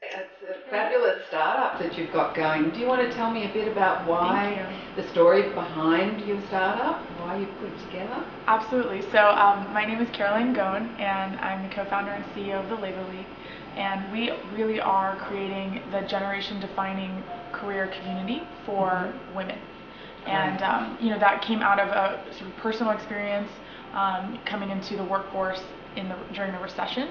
It's a fabulous startup that you've got going. Do you want to tell me a bit about why, the story behind your startup, why you put it together? Absolutely. So my name is Caroline Goen, and I'm the co-founder and CEO of the Levo League. And we really are creating the generation-defining career community for women. And that came out of a sort of personal experience coming into the workforce during the recession.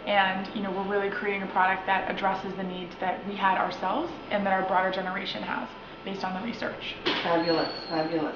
And we're really creating a product that addresses the needs that we had ourselves and that our broader generation has, based on the research. Fabulous, fabulous.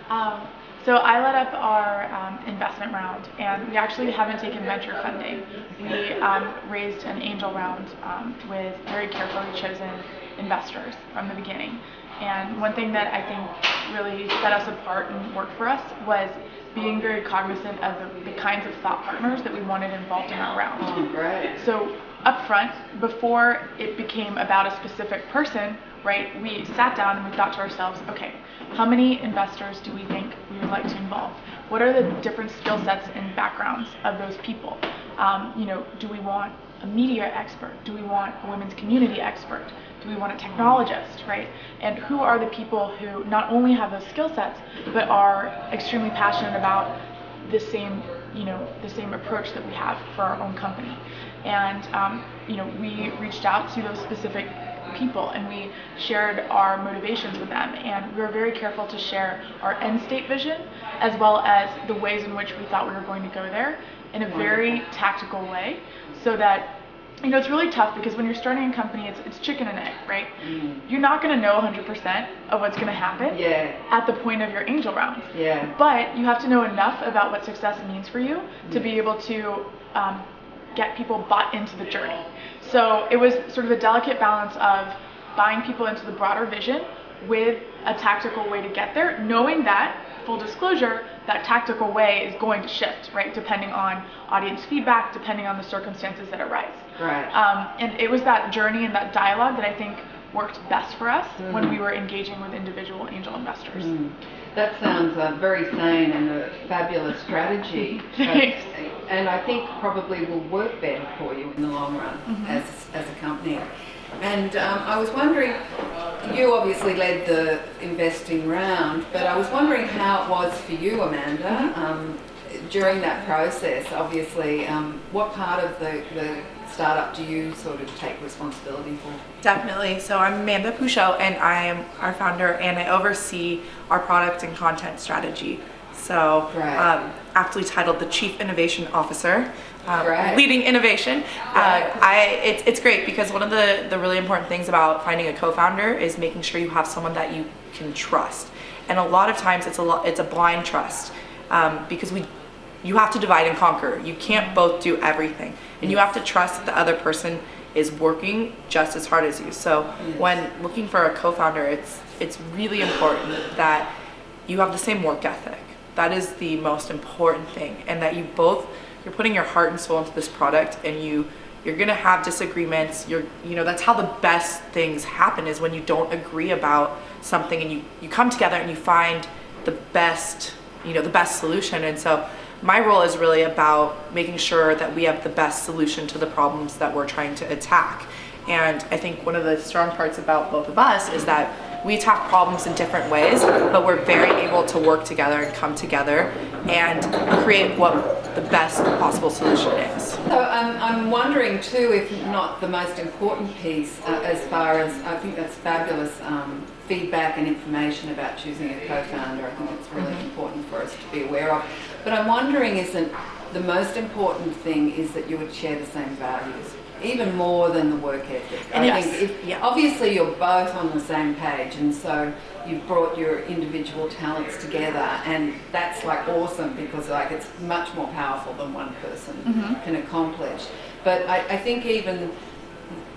Um, so I led up our investment round, and we actually haven't taken venture funding. We raised an angel round with very carefully chosen investors from the beginning. And one thing that I think really set us apart and worked for us was being very cognizant of the kinds of thought partners that we wanted involved in our round. Oh, great. So up front, before it became about a specific person, right, we sat down and we thought to ourselves, okay, how many investors do we think we would like to involve? What are the different skill sets and backgrounds of those people? Do we want a media expert? Do we want a women's community expert? Do we want a technologist, right? And who are the people who not only have those skill sets, but are extremely passionate about the same approach that we have for our own company? And we reached out to those specific people and we shared our motivations with them, and we were very careful to share our end state vision as well as the ways in which we thought we were going to go there in a very tactical way, so that it's really tough because when you're starting a company, it's chicken and egg, right? You're not going to know 100% of what's going to happen at the point of your angel round. But you have to know enough about what success means for you to be able to get people bought into the journey. So it was sort of a delicate balance of buying people into the broader vision with a tactical way to get there, knowing that, full disclosure, that tactical way is going to shift, right, depending on audience feedback, depending on the circumstances that arise. Right. And it was that journey and that dialogue that I think worked best for us when we were engaging with individual angel investors. That sounds very sane and a fabulous strategy. Thanks. And I think probably will work better for you in the long run as a company. And I was wondering, you obviously led the investing round, but I was wondering how it was for you, Amanda, during that process. Obviously, what part of the startup do you sort of take responsibility for? Definitely. So I'm Amanda Pouchot, and I am our founder, and I oversee our product and content strategy. So aptly titled the Chief Innovation Officer, leading innovation. It's great because one of the really important things about finding a co-founder is making sure you have someone that you can trust. And a lot of times it's a blind trust because you have to divide and conquer. You can't both do everything, and you have to trust that the other person is working just as hard as you. So when looking for a co-founder, it's really important that you have the same work ethic. That is the most important thing, and that you're putting your heart and soul into this product, and you're gonna have disagreements. That's how the best things happen, is when you don't agree about something and you come together and you find the best solution. And so my role is really about making sure that we have the best solution to the problems that we're trying to attack. And I think one of the strong parts about both of us is that we attack problems in different ways, but we're very able to work together and come together and create what the best possible solution is. So I'm wondering too, if not the most important piece, as far as, I think that's fabulous, feedback and information about choosing a co-founder. I think it's really important for us to be aware of. But I'm wondering, isn't the most important thing is that you would share the same values? Even more than the work ethic. I think obviously you're both on the same page, and so you've brought your individual talents together, and that's like awesome, because like it's much more powerful than one person can accomplish. But I think even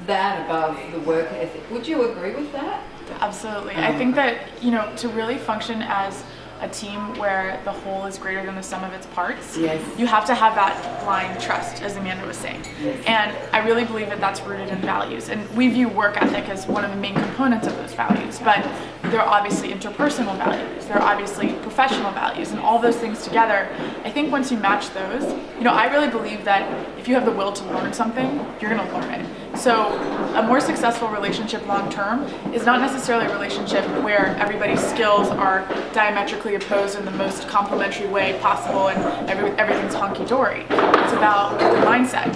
that above the work ethic, would you agree with that? Absolutely. I think that to really function as a team where the whole is greater than the sum of its parts, you have to have that blind trust, as Amanda was saying. And I really believe that that's rooted in values. And we view work ethic as one of the main components of those values. But there are obviously interpersonal values, there are obviously professional values, and all those things together, I think once you match those, I really believe that if you have the will to learn something, you're going to learn it. So a more successful relationship long term is not necessarily a relationship where everybody's skills are diametrically opposed in the most complementary way possible and everything's honky-dory. It's about the mindset,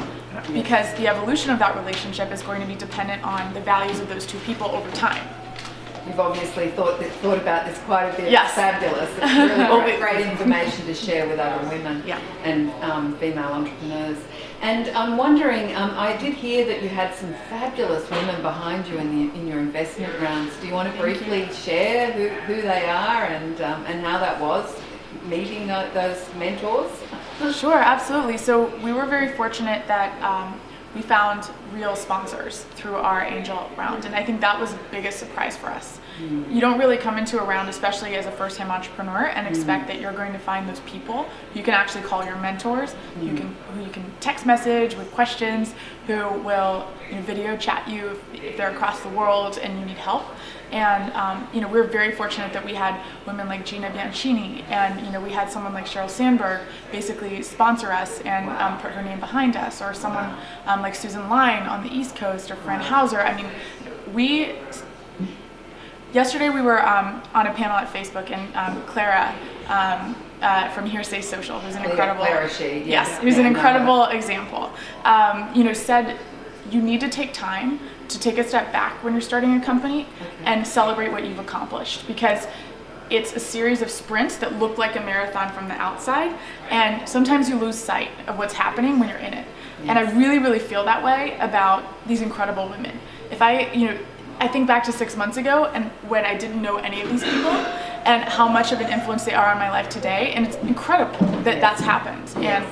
because the evolution of that relationship is going to be dependent on the values of those two people over time. You've obviously thought about this quite a bit. Yes. It's fabulous. It's really great information to share with other women and female entrepreneurs. And I'm wondering, I did hear that you had some fabulous women behind you in your investment rounds. Do you want to briefly share who they are and how that was meeting those mentors? Sure, absolutely. So we were very fortunate that we found real sponsors through our angel round, and I think that was the biggest surprise for us. You don't really come into a round, especially as a first-time entrepreneur, and expect that you're going to find those people you can actually call your mentors, who you can text message with questions, who will video chat you if they're across the world and you need help. And we're very fortunate that we had women like Gina Bianchini, and we had someone like Sheryl Sandberg basically sponsor us and put her name behind us, or someone like Susan Line on the East Coast, or Fran Hauser. I mean, yesterday we were on a panel at Facebook, and Clara from Hearsay Social, who's an incredible, who's an incredible example, said you need to take time to take a step back when you're starting a company and celebrate what you've accomplished, because it's a series of sprints that look like a marathon from the outside, and sometimes you lose sight of what's happening when you're in it. And I really, really feel that way about these incredible women. If I think back to 6 months ago, and when I didn't know any of these people, and how much of an influence they are on my life today, and it's incredible that that's happened. And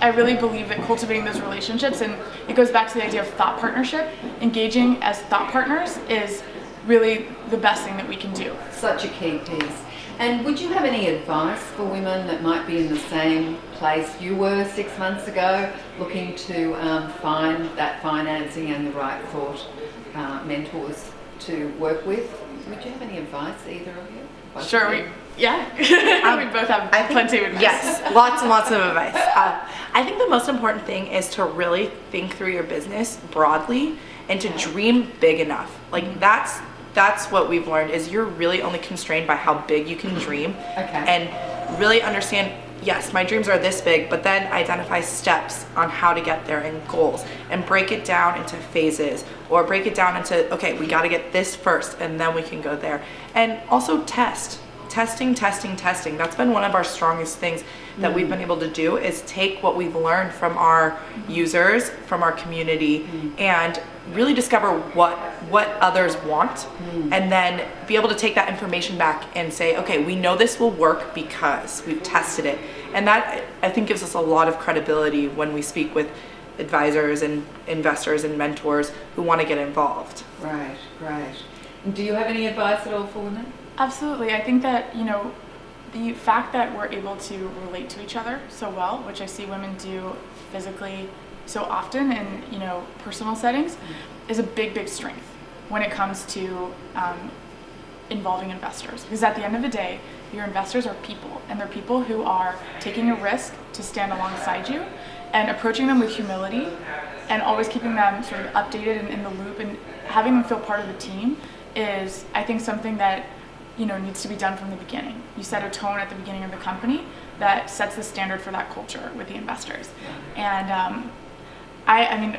I really believe that cultivating those relationships, and it goes back to the idea of thought partnership, engaging as thought partners is really the best thing that we can do. Such a key piece. And would you have any advice for women that might be in the same place you were 6 months ago, looking to find that financing and the right thought mentors to work with? Would you have any advice, either of you? Sure, we both have plenty of advice. Yes, lots and lots of advice. I think the most important thing is to really think through your business broadly and to dream big enough. Like that's what we've learned, is you're really only constrained by how big you can dream, and really understand, yes, my dreams are this big, but then identify steps on how to get there and goals, and break it down into phases, or break it down into, okay, we got to get this first and then we can go there. And also testing. That's been one of our strongest things that we've been able to do, is take what we've learned from our users, from our community, and really discover what others want, and then be able to take that information back and say, okay, we know this will work because we've tested it. And that, I think, gives us a lot of credibility when we speak with advisors and investors and mentors who want to get involved. Right. Do you have any advice at all for women? Absolutely. I think that, the fact that we're able to relate to each other so well, which I see women do physically so often in, personal settings, is a big strength when it comes to involving investors. Because at the end of the day, your investors are people, and they're people who are taking a risk to stand alongside you, and approaching them with humility, and always keeping them sort of updated and in the loop, and having them feel part of the team is, I think, something that needs to be done from the beginning. You set a tone at the beginning of the company that sets the standard for that culture with the investors. And I mean,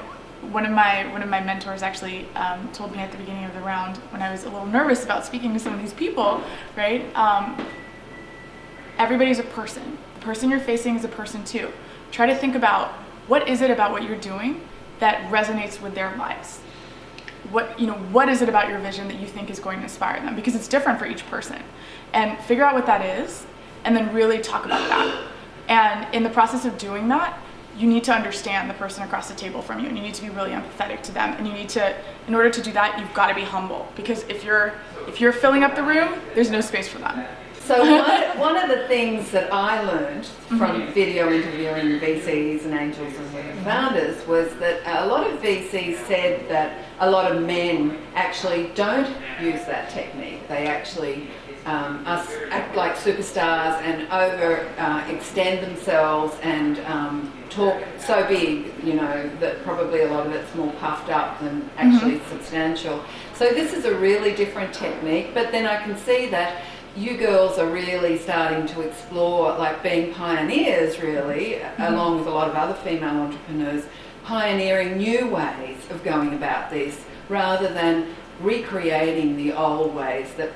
one of my mentors actually told me at the beginning of the round, when I was a little nervous about speaking to some of these people, right? Everybody's a person. The person you're facing is a person too. Try to think about, what is it about what you're doing that resonates with their lives? What is it about your vision that you think is going to inspire them? Because it's different for each person. And figure out what that is, and then really talk about that. And in the process of doing that, you need to understand the person across the table from you, and you need to be really empathetic to them. And you need to, in order to do that, you've got to be humble, because if you're filling up the room, there's no space for them. So one of the things that I learned from video interviewing VCs and angels and women founders was that a lot of VCs said that a lot of men actually don't use that technique. They actually us act like superstars and extend themselves and talk so big, you know, that probably a lot of it's more puffed up than actually substantial. So this is a really different technique, but then I can see that you girls are really starting to explore, like being pioneers really, along with a lot of other female entrepreneurs, pioneering new ways of going about this rather than recreating the old ways that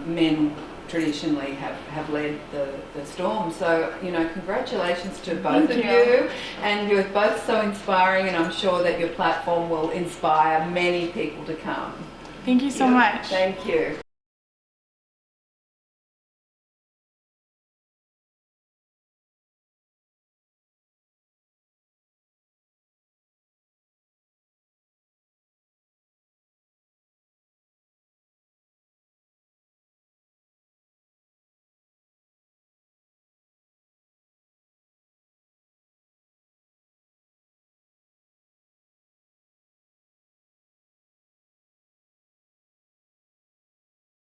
men traditionally have led the storm. So, you know, congratulations to both of you. And you're both so inspiring, and I'm sure that your platform will inspire many people to come. Thank you so much. Thank you.